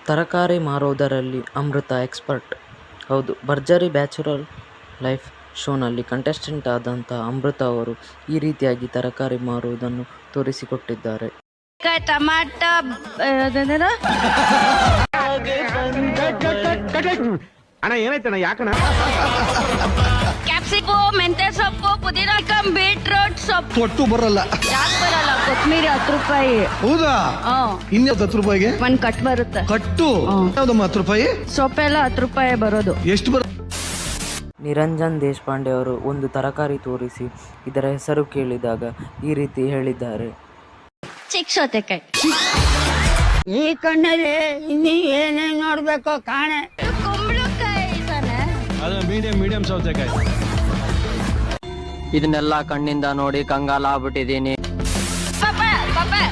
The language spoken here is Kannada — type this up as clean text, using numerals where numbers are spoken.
ತರಕಾರಿ ಮಾರೋದರಲ್ಲಿ ಅಮೃತ ಎಕ್ಸ್ಪರ್ಟ್. ಹೌದು, ಭರ್ಜರಿ ಬ್ಯಾಚುಲರ್ ಲೈಫ್ ಶೋನಲ್ಲಿ ಕಂಟೆಸ್ಟೆಂಟ್ ಆದಂಥ ಅಮೃತ ಅವರು ಈ ರೀತಿಯಾಗಿ ತರಕಾರಿ ಮಾರುವುದನ್ನು ತೋರಿಸಿಕೊಟ್ಟಿದ್ದಾರೆ. ಟಮಾಟ ಅಣ್ಣ ಏನಾಯ್ತಣ್ಣ ಯಾಕಣ್ಣ? ಕ್ಯಾಪ್ಸಿಕೋ, ಮೆಂತ್ಯ ಸೊಪ್ಪು, ಪುದೀನ, ಬೀಟ್ರೋಟ್ ಸೊಪ್ಪು ಒಟ್ಟು ಬರಲ್ಲ. ಯಾಕೆ ಬರಲ್ಲ? ಕೊತ್ತಂಬರಿ 10 ರೂಪಾಯಿ. ಹೌದಾ? ಇನ್ಯಾವ್ದು 10 ರೂಪಾಯಿಗೆ ಒಂದ್ ಕಟ್ ಬರುತ್ತೆ. ಕಟ್ಟು ಯಾವ್ದಮ್ಮ 10 ರೂಪಾಯಿ? ಸೊಪ್ಪೆಲ್ಲ 10 ರೂಪಾಯಿ ಬರೋದು. ಎಷ್ಟು ಬರ? ನಿರಂಜನ್ ದೇಶಪಾಂಡೆ ಅವರು ಒಂದು ತರಕಾರಿ ತೋರಿಸಿ ಇದರ ಹೆಸರು ಕೇಳಿದಾಗ ಈ ರೀತಿ ಹೇಳಿದ್ದಾರೆ. ಚಿಕ್ಕ ಸೌತೆಕಾಯಿ. ಈ ಕಣ್ಣಲ್ಲಿ ಇನ್ನೀ ಏನೇನ್ ನೋಡ್ಬೇಕೋ ಕಾಣೆ. ಕುಂಬಳಕಾಯಿ ಮೀಡಿಯಂ ಸೌತೆಕಾಯಿ. ಇದನ್ನೆಲ್ಲ ಕಣ್ಣಿಂದ ನೋಡಿ ಕಂಗಾಲ ಆಗ್ಬಿಟ್ಟಿದೀನಿ. ಪಪ್ಪಾಯ